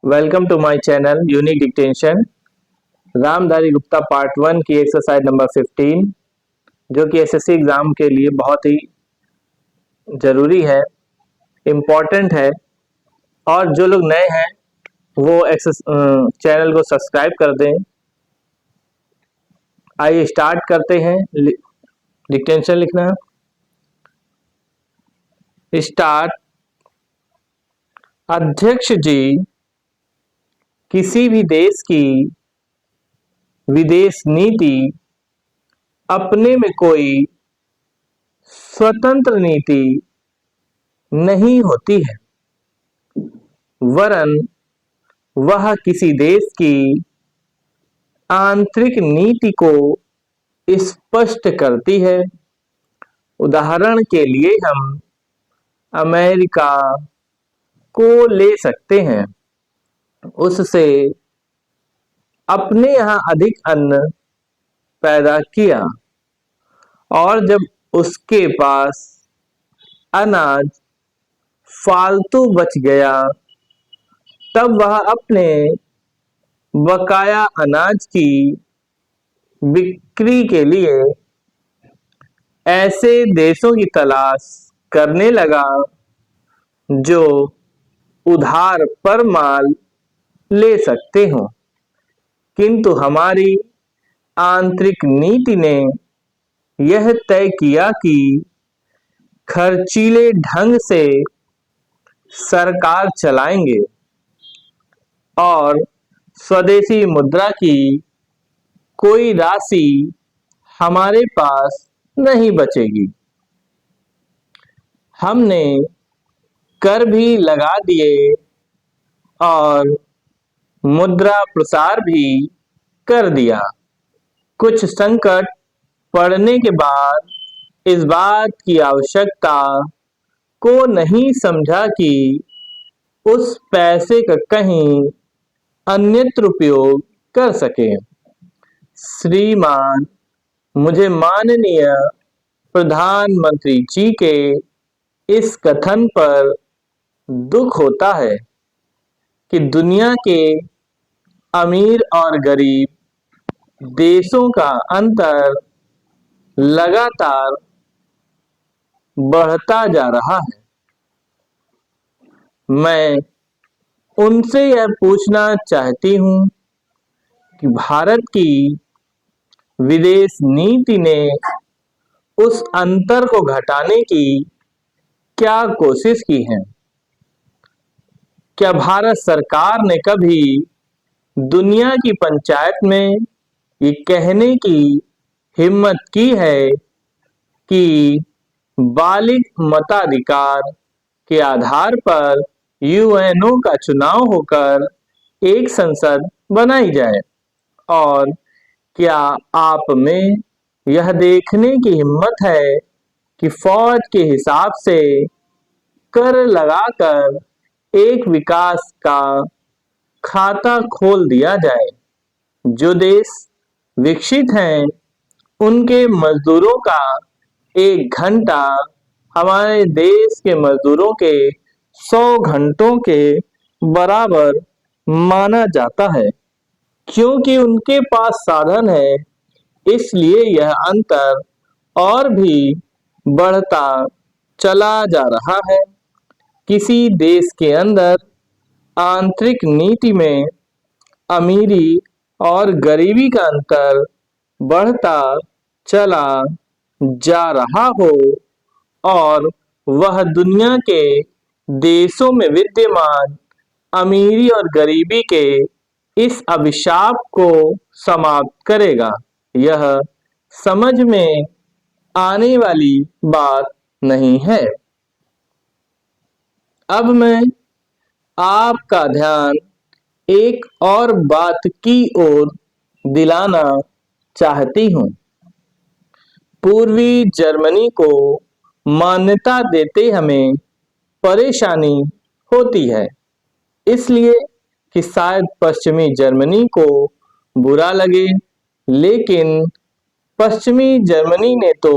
Welcome to my channel unique dictation. Ramdhari Gupta part 1 की exercise number 15 जो कि एसएससी एग्जाम के लिए बहुत ही जरूरी है, इम्पोर्टेंट है। और जो लोग नए हैं वो चैनल को सब्सक्राइब कर दें। आइए स्टार्ट करते हैं। डिक्टेशन लिखना स्टार्ट। अध्यक्ष जी किसी भी देश की विदेश नीति अपने में कोई स्वतंत्र नीति नहीं होती है, वरन वह किसी देश की आंतरिक नीति को स्पष्ट करती है। उदाहरण के लिए हम अमेरिका को ले सकते हैं। उससे अपने यहाँ अधिक अन्न पैदा किया और जब उसके पास अनाज फालतू बच गया तब वह अपने बकाया अनाज की बिक्री के लिए ऐसे देशों की तलाश करने लगा जो उधार पर माल ले सकते हो। किंतु हमारी आंतरिक नीति ने यह तय किया कि खर्चीले ढंग से सरकार चलाएंगे और स्वदेशी मुद्रा की कोई राशि हमारे पास नहीं बचेगी। हमने कर भी लगा दिए और मुद्रा प्रसार भी कर दिया। कुछ संकट पड़ने के बाद इस बात की आवश्यकता को नहीं समझा कि उस पैसे का कहीं अन्यत्र उपयोग कर सके। श्रीमान, मुझे माननीय प्रधानमंत्री जी के इस कथन पर दुख होता है कि दुनिया के अमीर और गरीब देशों का अंतर लगातार बढ़ता जा रहा है। मैं उनसे यह पूछना चाहती हूँ कि भारत की विदेश नीति ने उस अंतर को घटाने की क्या कोशिश की है? क्या भारत सरकार ने कभी दुनिया की पंचायत में ये कहने की हिम्मत की है कि बालिग मताधिकार के आधार पर यूएनओ का चुनाव होकर एक संसद बनाई जाए? और क्या आप में यह देखने की हिम्मत है कि फौज के हिसाब से कर लगाकर एक विकास का खाता खोल दिया जाए? जो देश विकसित हैं उनके मजदूरों का 1 घंटा हमारे देश के मजदूरों के 100 घंटों के बराबर माना जाता है। क्योंकि उनके पास साधन है, इसलिए यह अंतर और भी बढ़ता चला जा रहा है। किसी देश के अंदर आंतरिक नीति में अमीरी और गरीबी का अंतर बढ़ता चला जा रहा हो और वह दुनिया के देशों में विद्यमान अमीरी और गरीबी के इस अभिशाप को समाप्त करेगा। यह समझ में आने वाली बात नहीं है। अब मैं आपका ध्यान एक और बात की ओर दिलाना चाहती हूँ। पूर्वी जर्मनी को मान्यता देते हमें परेशानी होती है, इसलिए कि शायद पश्चिमी जर्मनी को बुरा लगे, लेकिन पश्चिमी जर्मनी ने तो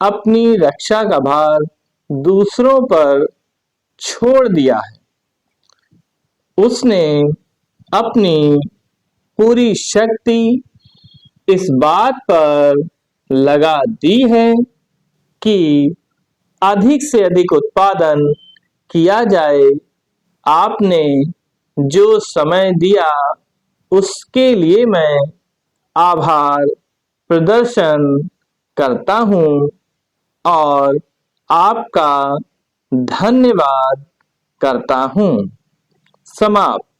अपनी रक्षा का भार दूसरों पर छोड़ दिया है। उसने अपनी पूरी शक्ति इस बात पर लगा दी है कि अधिक से अधिक उत्पादन किया जाए। आपने जो समय दिया उसके लिए मैं आभार प्रदर्शन करता हूँ और आपका धन्यवाद करता हूँ। समाप्त।